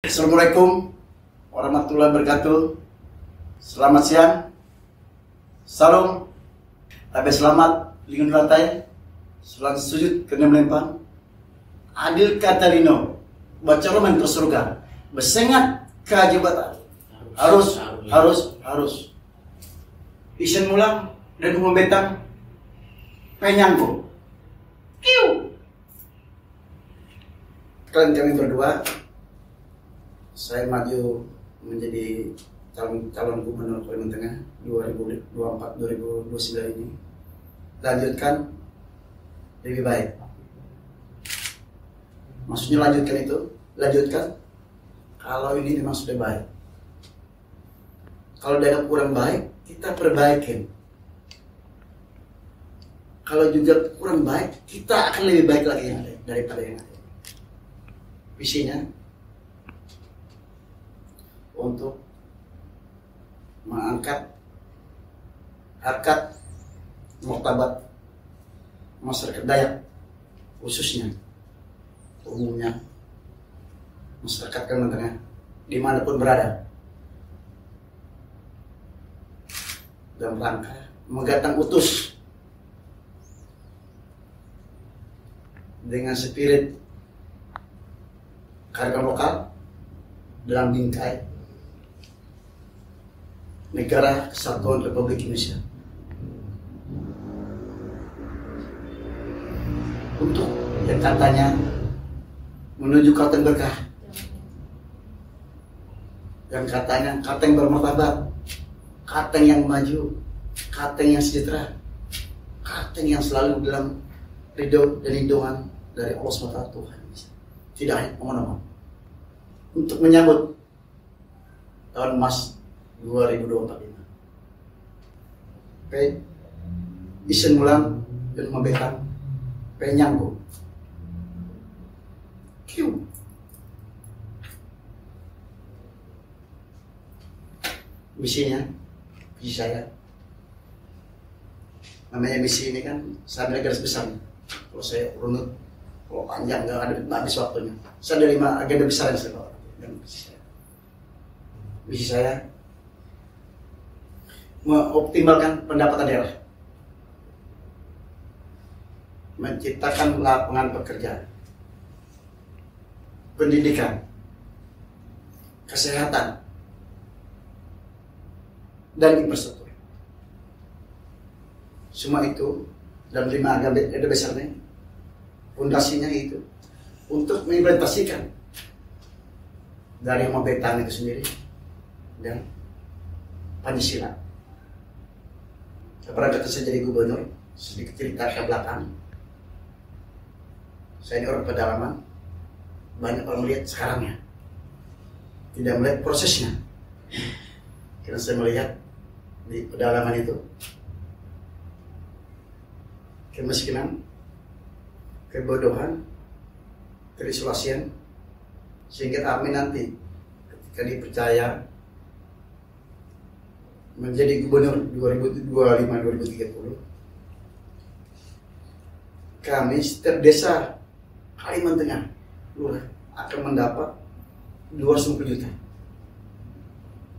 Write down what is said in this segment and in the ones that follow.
Assalamualaikum warahmatullahi wabarakatuh. Selamat siang. Salam. Tabe selamat lingun lantai. Selang sujud kena melempang. Adil kata lino. Baca roman ke surga. Bersengat ke jabatan. Harus. Isen mulang dan membetang. Penyangku. Kiu. Kalian kami berdua. Saya maju menjadi calon gubernur Kalimantan Tengah 2024-2029 ini. Lanjutkan lebih baik. Maksudnya lanjutkan kalau ini memang sudah baik. Kalau daerah kurang baik, kita perbaikin. Kalau juga kurang baik, kita akan lebih baik lagi yang ada daripada yang ada. Visinya untuk mengangkat harkat martabat masyarakat Dayak, khususnya umumnya masyarakat Kalimantan Tengah dimanapun berada, dalam rangka menggatang utus dengan spirit kearifan lokal dalam bingkai Negara Kesatuan Republik Indonesia untuk yang katanya menuju Kalteng berkah, yang katanya Kalteng bermartabat, Kalteng yang maju, Kalteng yang sejahtera, Kalteng yang selalu dalam ridho dan lindungan dari Allah SWT Tuhan. Tidak hanya omong-omong untuk menyambut tahun emas 2025. Isen mulang dan membetang penyanggu. Kiu. Misi saya. Namanya misi ini kan saya ambil garis besar. Kalau saya runut, kalau panjang nggak habis waktunya. Saya ada 5 agenda besar yang saya bawa. Misi saya mengoptimalkan pendapatan daerah, menciptakan lapangan pekerjaan, pendidikan, kesehatan, dan infrastruktur. Semua itu dalam 5 agenda besarnya, fondasinya itu untuk mengimplementasikan dari Mabetang itu sendiri dan Pancasila. Pada ketika saya jadi gubernur, sedikit cerita ke belakang. Saya ini orang pedalaman, banyak orang melihat sekarangnya, tidak melihat prosesnya. Karena saya melihat di pedalaman itu kemiskinan, kebodohan, terisolasian, sehingga kami nanti ketika dipercaya menjadi gubernur 2025-2030, kami setiap desa Kalimantan Tengah lurah akan mendapat 250 juta.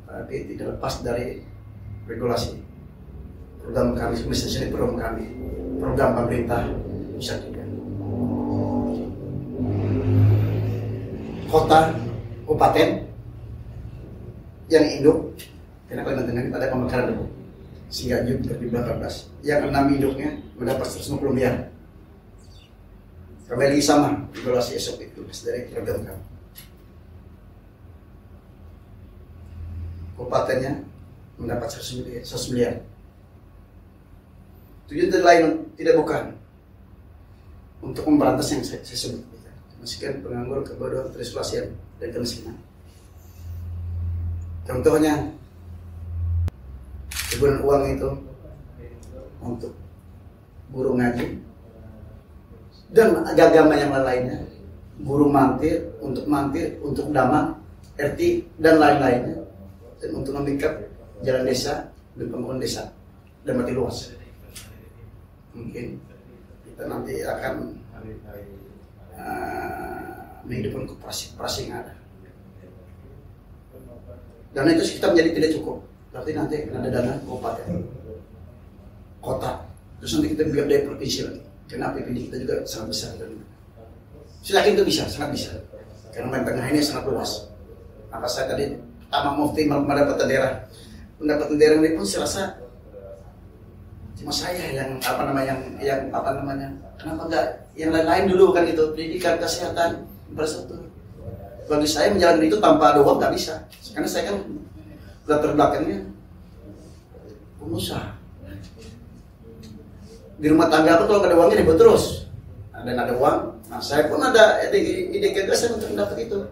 Tapi tidak lepas dari regulasi program kami, misalnya program pemerintah bisa juga. Kota, kabupaten yang induk, karena Kalimantan Tengah ada pemekaran debu, sehingga juga di 18 yang 6 induknya mendapat 150 miliar. Kami lagi sama regulasi SOP itu dari program kami. Kabupatennya mendapat 100 miliar. Tujuan lain tidak bukan untuk memberantas yang saya sebut, kemiskinan, pengangguran, kebodohan, terisolasian, dan kemiskinan. Contohnya, ribuan uang itu untuk guru ngaji dan agama yang lainnya, guru mantir, untuk dhamma, RT dan lain-lainnya, dan untuk memikap jalan desa dan pembangunan desa dan mati luas. Mungkin kita nanti akan menghidupkan koperasi yang ada. Dana itu kita menjadi tidak cukup. Berarti nanti akan ada dana kabupaten, kota. Terus nanti kita biar dari provinsi lagi. Karena APBD kita juga sangat besar. Saya yakin itu bisa, sangat bisa. Karena main tengah ini sangat luas. Maka saya tadi pertama mufti pendapatan daerah. Pendapatan daerah ini pun saya rasa cuma saya yang kenapa enggak yang lain-lain dulu kan gitu, pendidikan, kesehatan, infrastruktur. Bagi saya menjalankan itu tanpa ada uang nggak bisa, karena saya kan latar belakangnya pengusaha. Di rumah tangga pun kalau nggak ada uangnya ribut terus. Dan ada uang, nah saya pun ada ide gagasan untuk mendapat itu.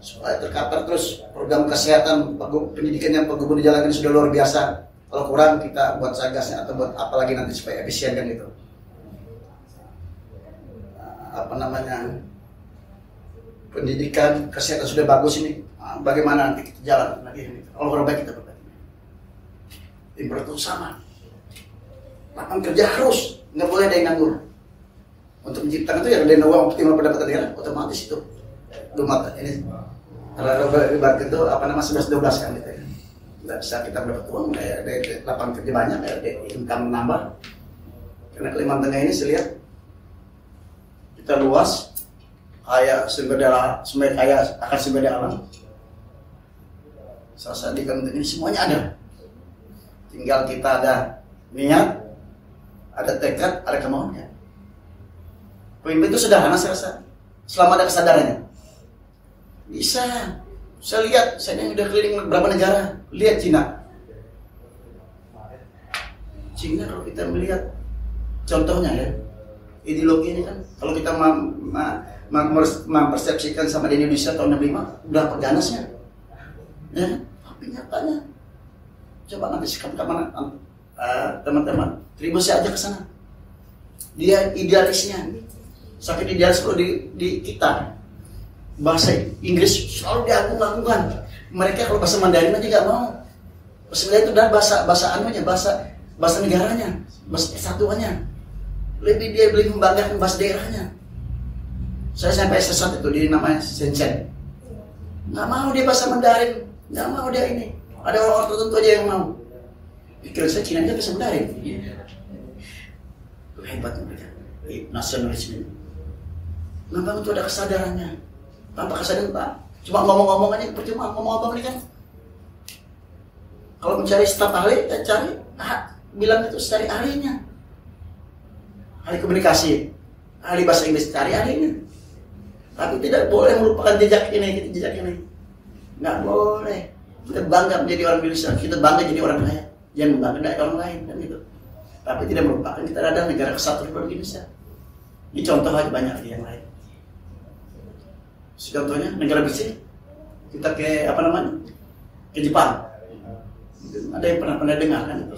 Supaya terkapar terus program kesehatan, pendidikan yang Pak Gubernur dijalankan sudah luar biasa. Kalau kurang kita buat sagasnya atau buat apa lagi nanti supaya efisien kan gitu. Pendidikan, kesehatan sudah bagus ini. Bagaimana nanti kita jalan lagi ini? Kalau orang baik kita berbagi. Infrastruktur sama. Lapangan kerja harus, nggak boleh ada yang nganggur. Untuk menciptakan itu ya dana uang optimal pendapatan daerah otomatis itu. Rumah ini kalau bagi itu 11-12 kan gitu ya. Nggak bisa kita dapat uang, ada lapangan kerja banyak, ada income nambah. Karena Kalimantan Tengah ini saya lihat kita luas, kaya sumber daya alam. Salah di Kalimantan ini semuanya ada. Tinggal kita ada niat, ada tekad, ada kemauannya. Pemimpin itu sederhana saya rasa, selama ada kesadarannya. Bisa. Saya lihat, saya udah keliling beberapa negara. Lihat Cina. Cina kalau kita melihat contohnya ya, ideologi ini kan, kalau kita mempersepsikan sama di Indonesia tahun 65, berapa ganasnya? Ya, tapi nyatanya, coba nanti sikap teman-teman, tribus aja ke sana. Dia idealisnya, sakit idealis kalau di kita. Bahasa Inggris selalu diagung-agungkan. Mereka kalau bahasa Mandarin aja nggak mau. Bahasa Mandarin itu adalah bahasa negaranya, bahasa kesatuannya. Dia lebih membanggakan bahasa daerahnya. Saya sampai S1 itu di namanya Shenzhen. Nggak mau dia bahasa Mandarin, nggak mau dia ini. Ada orang tertentu aja yang mau. Pikiran saya Cina aja bahasa Mandarin. Itu hebatnya mereka. Nasionalisme. Memang itu ada kesadarannya. Tanpa kesadaran Pak, cuma ngomong-ngomong aja, percuma ngomong-ngomong ini kan. Kalau mencari staf ahli, ya cari, bilang itu cari ahlinya. Ahli komunikasi, ahli bahasa Inggris, cari ahlinya. Tapi tidak boleh melupakan jejak ini. Nggak boleh. Kita bangga menjadi orang Indonesia, kita bangga jadi orang kaya. Jangan bangga dari orang lain kan gitu. Tapi tidak melupakan kita ada negara kesatuan Republik Indonesia. Ini contoh aja banyak yang lain. Contohnya negara bersih, kita ke ke Jepang. Ada yang pernah dengar kan?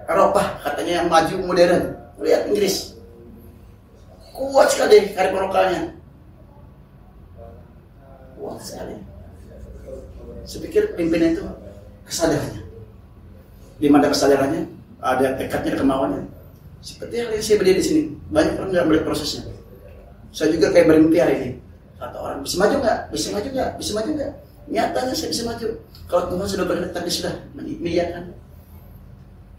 Eropa katanya yang maju modern. Lihat Inggris, kuat sekali kearifan lokalnya, kuat sekali. Saya pikir pimpinan itu kesadarannya. Di mana kesadarannya, ada tekadnya, kemauannya. Seperti yang saya berdiri di sini, banyak orang nggak melihat prosesnya. Saya juga kayak bermimpi hari ini. Kata orang, bisa maju nggak? Nyatanya saya bisa maju. Kalau Tuhan sudah berkenan, dia sudah mengiyakan.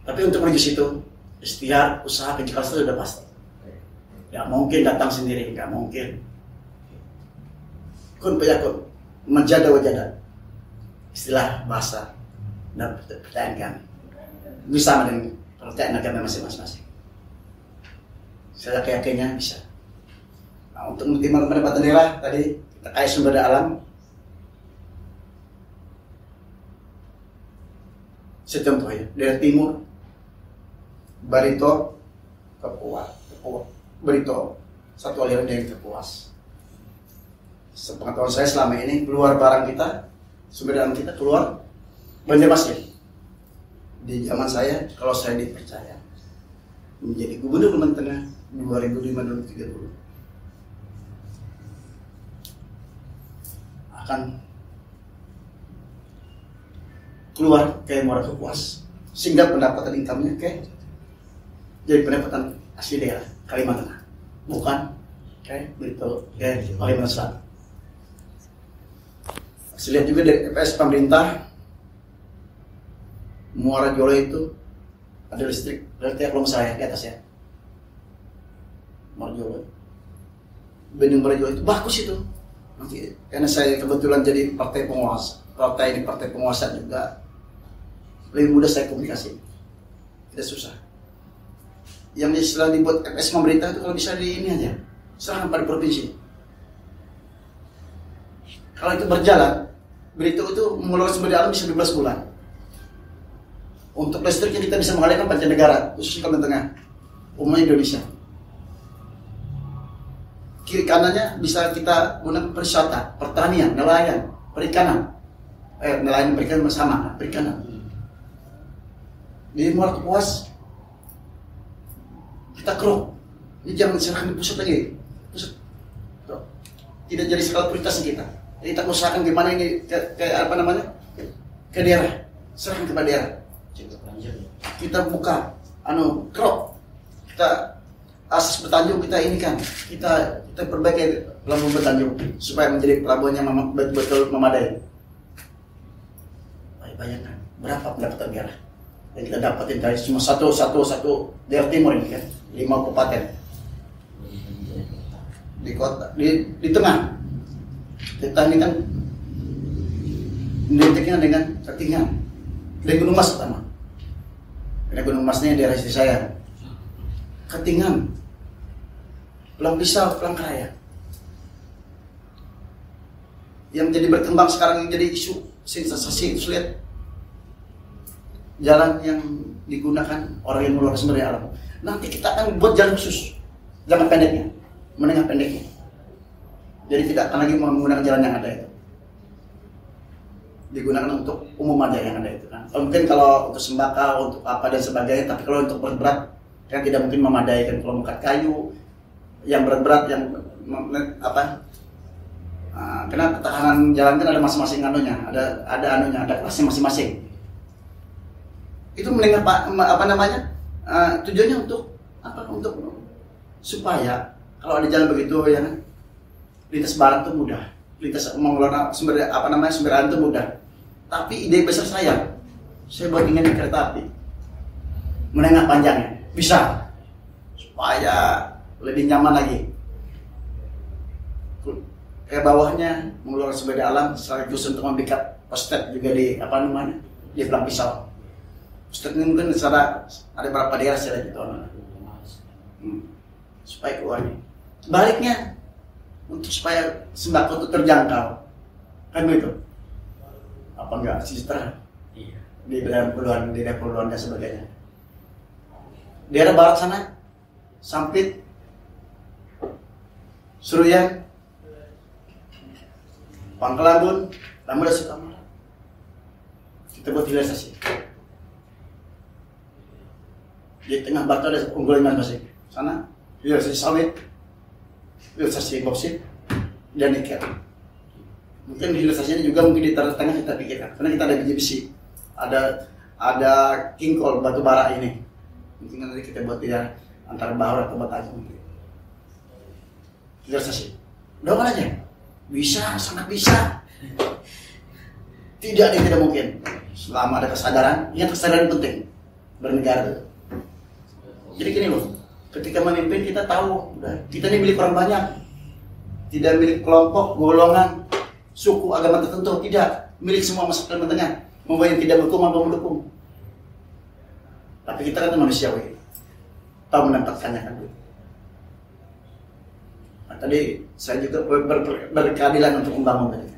Tapi untuk menuju situ, ikhtiar, usaha, kerja keras sudah pasti. Ya mungkin datang sendiri, nggak mungkin. Kun payakun, menjada wajada. Istilah bahasa dan pertanyaan kami. Bisa dengan pertanyaan agama masing-masing. Saya yakinnya bisa. Nah, untuk mengoptimalkan pendapatan daerah tadi terkait sumber daya alam, saya contoh ya, daerah timur, Barito, Barito, satu aliran yang terpuas. Sepengetahuan saya selama ini keluar barang kita, sumber daya alam kita keluar Banjarmasin. Di zaman saya, kalau saya dipercaya menjadi gubernur Kalimantan Tengah 2005-2030. Akan keluar ke Muara Kapuas sehingga pendapatan income-nya jadi pendapatan asli daerah Kalimantan Tengah, bukan kayak Barito, Kalimantan Selatan. Saya lihat juga dari EPS pemerintah, Muara Jolo itu ada listrik dari tiap lom saya di atas ya. Muara Jolo, Bendung Muara Jolo itu bagus itu. Nanti karena saya kebetulan jadi partai penguasa juga, lebih mudah saya komunikasi, tidak susah. Yang setelah dibuat EPS pemerintah itu kalau bisa di ini aja, serahkan pada provinsi. Kalau itu berjalan, berita itu mengeluarkan sumber daya alam bisa 12 bulan. Untuk listriknya kita bisa mengalihkan pancanegara, khususnya Kalimantan Tengah, umumnya Indonesia. Kiri kanannya bisa kita gunakan perwisata, pertanian, nelayan, perikanan. Nelayan perikanan bersama, perikanan. Di Muara Kapuas, kita keruk. Ini jangan diserahkan di pusat lagi. Pusat. Tidak jadi skala prioritas kita. Jadi kita usahakan gimana ini ke daerah, serahkan kepada daerah. Kita buka, kerok, kita asas Bertanjung kita ini kan, kita perbaiki pelabuhan Bertanjung supaya menjadi pelabuhan yang betul memadai. Bayangkan berapa pendapatan daerah yang kita dapatin dari cuma satu daerah timur ini kan, 5 kabupaten di kota, di tengah. Kita ini kan identiknya dengan Ketinggian dan Gunung Mas pertama. Karena Gunung Masnya daerah istri saya. Ketinggian, Pelang Pisau, Palangkaraya. Yang jadi berkembang sekarang, yang jadi isu sensasi itu, lihat jalan yang digunakan orang yang mengelola sumber daya alam. Nanti kita akan buat jalan khusus, jangka pendeknya, menengah pendeknya. Jadi tidak akan lagi menggunakan jalan yang ada itu, digunakan untuk umum aja yang ada itu kan. Mungkin kalau untuk sembako, untuk apa dan sebagainya, tapi kalau untuk berat kan tidak mungkin memadai kan. Kalau mukat kayu yang berat yang karena ketahanan jalan kan ada masing-masing anunya, ada kelasnya masing-masing. Itu mendengar tujuannya untuk supaya kalau ada jalan begitu ya kan, lintas barang itu mudah, lintas mengelola sumber daya itu mudah. Tapi ide besar saya buat ingin kereta api menengah panjangnya bisa, supaya lebih nyaman lagi. Kayak bawahnya mengelola sumber daya alam sekaligus untuk membackup postet juga di di Pelang Pisau. Postet ini mungkin secara ada beberapa daerah saya gitu, supaya keluarnya. Baliknya untuk supaya sembako itu terjangkau, kan begitu? Apa enggak sejahtera? Iya. Di daerah Puluhan dan sebagainya. Daerah barat sana, Sampit, Seruyan, Pangkalabun, Lamada Sukamara. Kita buat hilirisasi. Di tengah batu ada unggulan masing. Sana hilirisasi sawit, hilirisasi boksit, dan nikel. Mungkin hilirisasinya juga mungkin di tengah kita pikirkan, karena kita ada biji besi, ada kingkol batu bara ini. Mungkin nanti kita buat dia antara bahar atau batu aja mungkin. Hilirisasi, doakan aja. Bisa, sangat bisa. Tidak ada yang tidak mungkin. Selama ada kesadaran, kesadaran penting bernegara. Jadi gini loh, ketika memimpin kita tahu, kita ini milik orang banyak, tidak milik kelompok, golongan, suku, agama tertentu, tidak milik semua masyarakat Kalimantan Tengah. Mau yang tidak mendukung maupun mendukung. Tapi kita kan manusiawi, tahu menempatkannya kan. Nah, tadi saya juga berkeadilan untuk membangun tadi.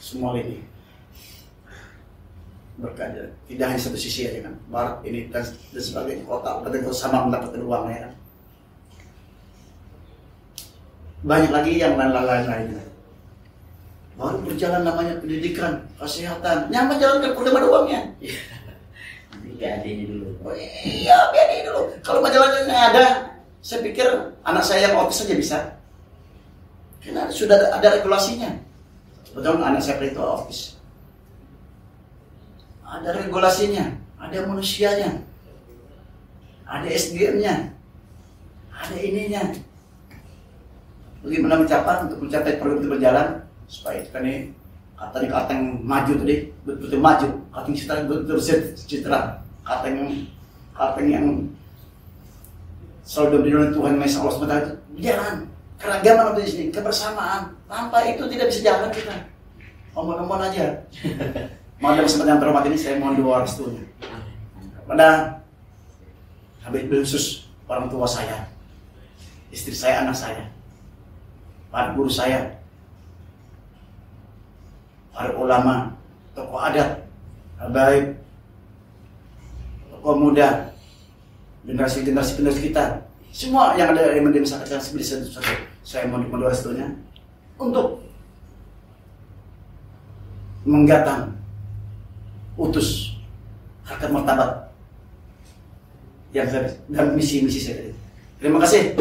Semua ini berkeadilan, tidak hanya satu sisi aja kan, barat ini dan sebagainya, kota sama mendapatkan uangnya kan. Banyak lagi yang lain-lainnya. Baru berjalan namanya pendidikan, kesehatan, nyaman jalankan program ada uangnya. BAD dulu. Oh iya, BAD dulu. Kalau majalahnya ada, saya pikir anak saya yang autis saja bisa. Karena sudah ada regulasinya. Betul, anak saya itu autis. Ada regulasinya, ada manusianya, ada SDM-nya, ada ininya. Bagaimana untuk mencapai program itu berjalan supaya kita nih katanya kateng maju tadi, betul maju, kateng citra, kateng yang selalu diberi oleh Tuhan Maha Allah SWT itu jalan keragaman ada di sini, kebersamaan. Tanpa itu tidak bisa jalan kita. Omong-omong aja. Mau dalam kesempatan yang terhormat ini saya mohon doa restunya kepada Habib khusus orang tua saya, istri saya, anak saya, para guru saya, para ulama, tokoh adat, habaib, tokoh muda, generasi penerus kita, semua yang ada di masyarakat yang seperti saya mohon doa restunya untuk menggatang utus harkat martabat yang dan misi-misi saya. Terima kasih.